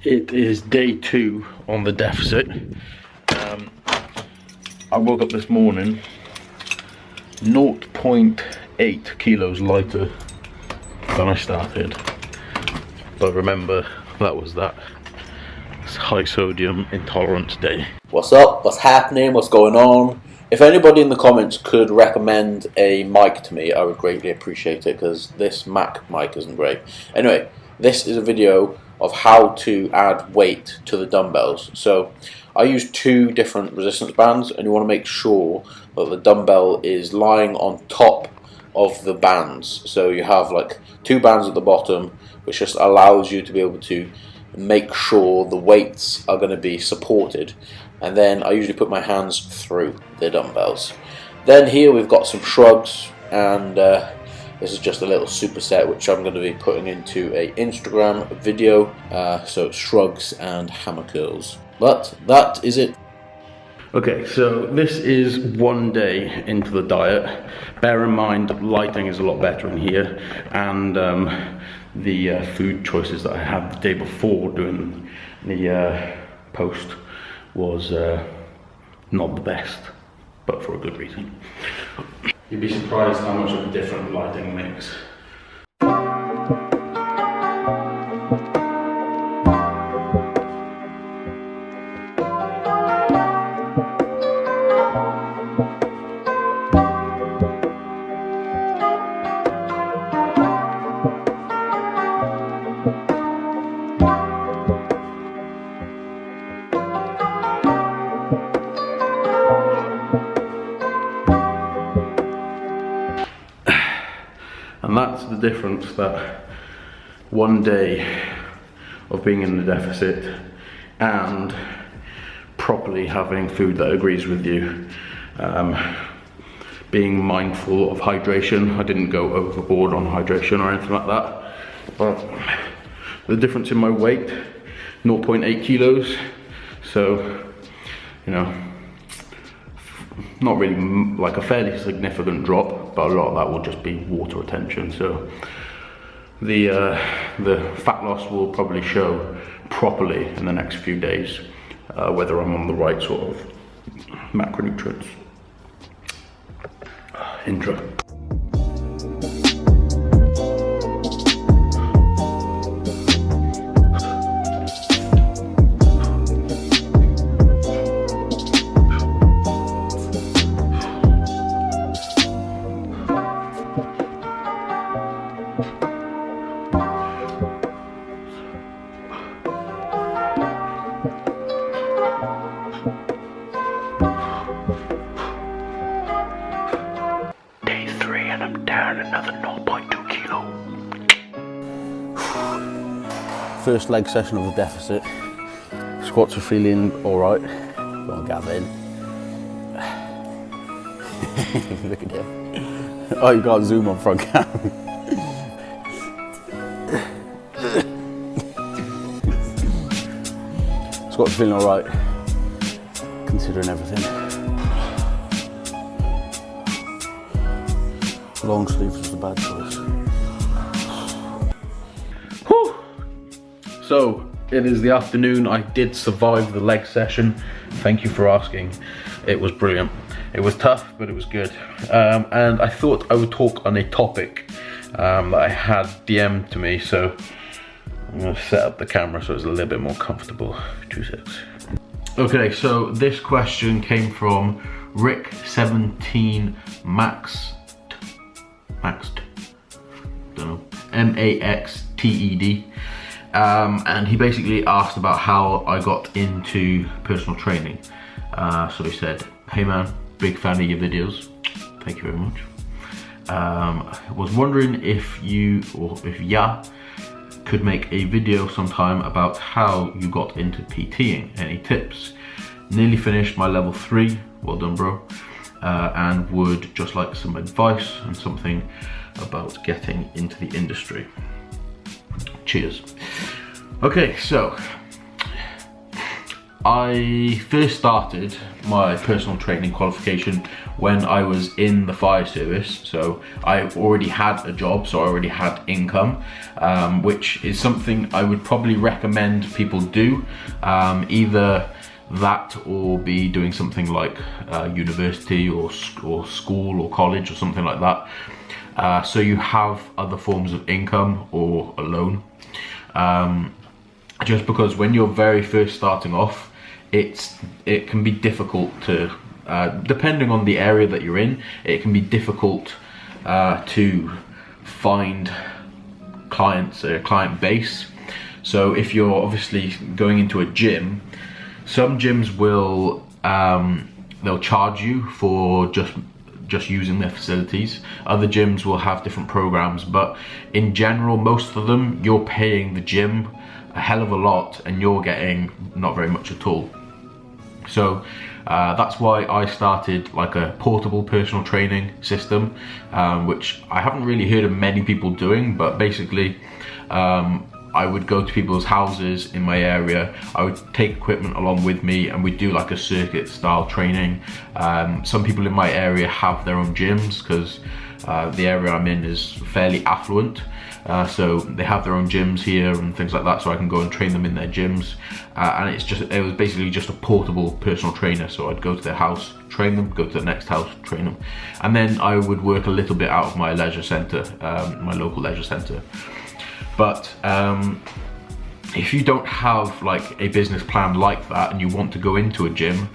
It is day 2 on the deficit. I woke up this morning 0.8 kilos lighter than I started. But remember, that was that high sodium intolerance day. What's up? What's happening? What's going on? If anybody in the comments could recommend a mic to me, I would greatly appreciate it, because this Mac mic isn't great. Anyway, this is a video of how to add weight to the dumbbells. So I use 2 different resistance bands, and you want to make sure that the dumbbell is lying on top of the bands. So you have like 2 bands at the bottom, which just allows you to be able to make sure the weights are going to be supported. And then I usually put my hands through the dumbbells. Then here we've got some shrugs, and this is just a little superset which I'm going to be putting into a Instagram video. So it's shrugs and hammer curls. But that is it. Okay, so this is 1 day into the diet. Bear in mind, lighting is a lot better in here, and the food choices that I had the day before doing the post was not the best, but for a good reason. You'd be surprised how much of a different lighting makes. And that's the difference, that 1 day of being in the deficit and properly having food that agrees with you. Being mindful of hydration. I didn't go overboard on hydration or anything like that. But the difference in my weight, 0.8 kilos. So, you know, not really like a fairly significant drop, but a lot of that will just be water retention. So the fat loss will probably show properly in the next few days, whether I'm on the right sort of macronutrients. Intro. Another 0.2 kilo. First leg session of the deficit. Squats are feeling alright. Go on, Gavin. Look at him. Oh, you can't zoom on front cam. Squats are feeling alright, considering everything. Long sleeves was a bad choice. Whew. So it is the afternoon. I did survive the leg session. Thank you for asking. It was brilliant. It was tough, but it was good. And I thought I would talk on a topic that I had DM'd to me. So I'm going to set up the camera so it's a little bit more comfortable. 2 seconds. Okay, so this question came from Rick17 Max. Don't know, M-A-X-T-E-D, and he basically asked about how I got into personal training. So he said, hey man, big fan of your videos, thank you very much. Was wondering if you, or if ya, could make a video sometime about how you got into PTing, any tips. Nearly finished my level 3, well done bro. And would just like some advice and something about getting into the industry. Cheers. Okay, so I first started my personal training qualification when I was in the fire service, so I already had a job, so I already had income, which is something I would probably recommend people do, either that or be doing something like university or school or college or something like that, so you have other forms of income or a loan, just because when you're very first starting off, it can be difficult to, depending on the area that you're in, it can be difficult to find clients, a client base. So if you're obviously going into a gym, some gyms will they'll charge you for just using their facilities. Other gyms will have different programs, but in general, most of them, you're paying the gym a hell of a lot and you're getting not very much at all. So that's why I started like a portable personal training system, which I haven't really heard of many people doing, but basically I would go to people's houses in my area, I would take equipment along with me and we'd do like a circuit style training. Some people in my area have their own gyms because the area I'm in is fairly affluent. So they have their own gyms here and things like that, so I can go and train them in their gyms, and it was basically just a portable personal trainer. So I'd go to their house, train them, go to the next house, train them, and then I would work a little bit out of my leisure centre, my local leisure centre. But if you don't have like a business plan like that and you want to go into a gym,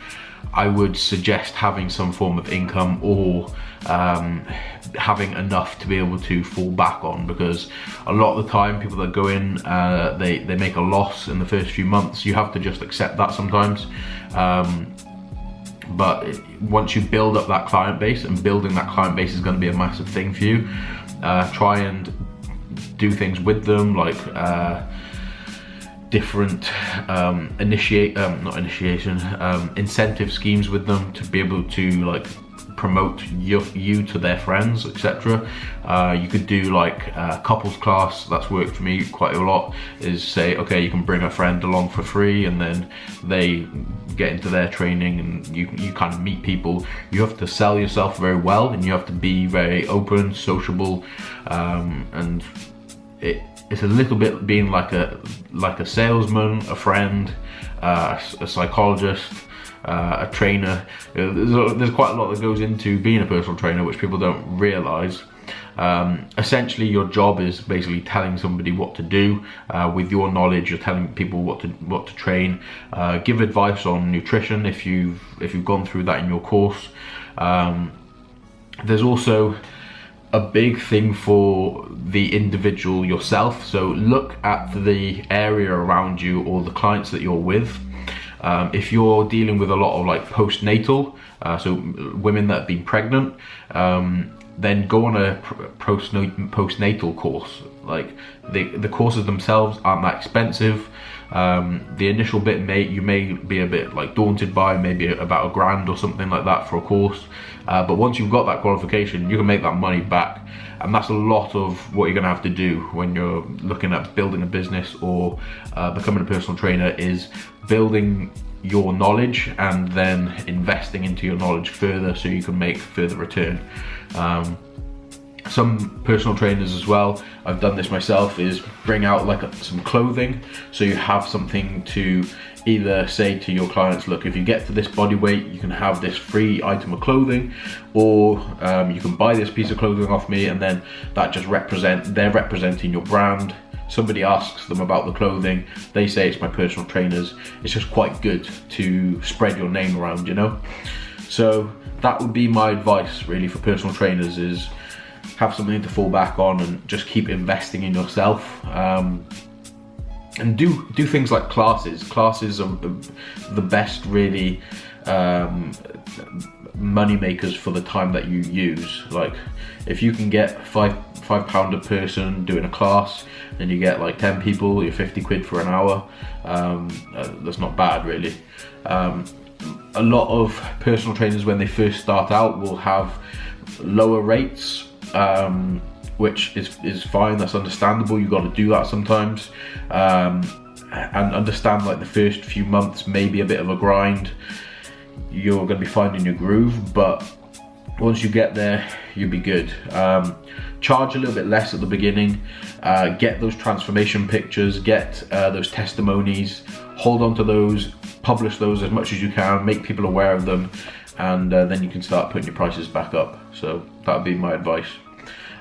I would suggest having some form of income or having enough to be able to fall back on, because a lot of the time people that go in, they make a loss in the first few months. You have to just accept that sometimes. But once you build up that client base, and building that client base is going to be a massive thing for you, try and do things with them, like different incentive schemes with them to be able to like promote you to their friends, etc. You could do like a couples class. That's worked for me quite a lot, is say, okay, you can bring a friend along for free and then they get into their training and you kind of meet people. You have to sell yourself very well and you have to be very open, sociable, and it's a little bit being like a salesman, a friend, a psychologist, a trainer. There's quite a lot that goes into being a personal trainer, which people don't realise. Essentially, your job is basically telling somebody what to do with your knowledge. You're telling people what to train. Give advice on nutrition if you've gone through that in your course. There's also a big thing for the individual yourself. So look at the area around you or the clients that you're with. If you're dealing with a lot of like postnatal, so women that have been pregnant, then go on a postnatal course. Like the courses themselves aren't that expensive. The initial bit you may be a bit like daunted by, maybe about $1,000 or something like that for a course. But once you've got that qualification, you can make that money back. And that's a lot of what you're gonna have to do when you're looking at building a business or becoming a personal trainer, is building your knowledge and then investing into your knowledge further so you can make further return. Some personal trainers as well, I've done this myself, is bring out like some clothing, so you have something to either say to your clients, look, if you get to this body weight, you can have this free item of clothing, or you can buy this piece of clothing off me, and then that just they're representing your brand. Somebody asks them about the clothing, they say it's my personal trainer's. It's just quite good to spread your name around, you know? So that would be my advice really for personal trainers, is have something to fall back on and just keep investing in yourself. And do things like classes. Classes are the best really money makers for the time that you use. Like if you can get £5 a person doing a class, and you get like 10 people, you're 50 quid for an hour. That's not bad really. A lot of personal trainers, when they first start out, will have lower rates, which is fine, that's understandable. You've got to do that sometimes. and understand like the first few months may be a bit of a grind. You're going to be finding your groove, but once you get there, you'll be good. Charge a little bit less at the beginning, get those transformation pictures, get those testimonies, hold on to those, publish those as much as you can, make people aware of them, and then you can start putting your prices back up. So that would be my advice.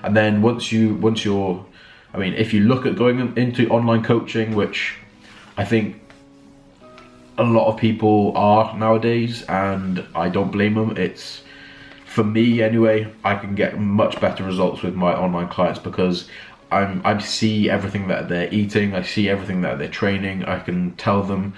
And then once you're, I mean, if you look at going into online coaching, which I think a lot of people are nowadays, and I don't blame them. It's, for me anyway, I can get much better results with my online clients because I see everything that they're eating, I see everything that they're training, I can tell them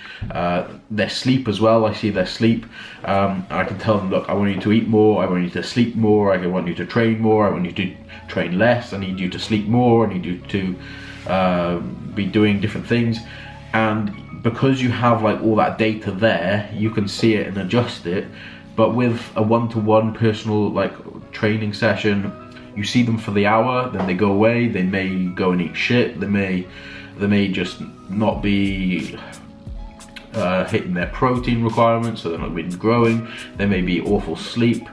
their sleep as well, I see their sleep, I can tell them, look, I want you to eat more, I want you to sleep more, I want you to train more, I want you to train less, I need you to sleep more, I need you to be doing different things. And because you have like all that data there, you can see it and adjust it. But with a one-to-one personal like training session, you see them for the hour, then they go away, they may go and eat shit, they may just not be hitting their protein requirements, so they're not really growing, they may be awful sleep,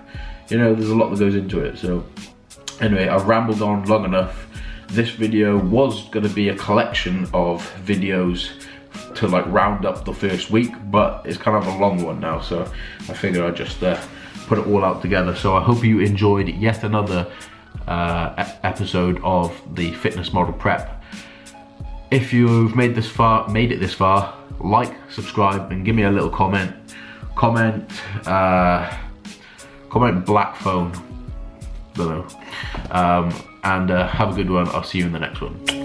you know, there's a lot that goes into it. So anyway, I've rambled on long enough. This video was going to be a collection of videos to like round up the first week, but it's kind of a long one now, so I figure I'd just put it all out together. So I hope you enjoyed yet another episode of the fitness model prep. If you've made it this far, like, subscribe, and give me a little comment black phone, don't know, and have a good one. I'll see you in the next one.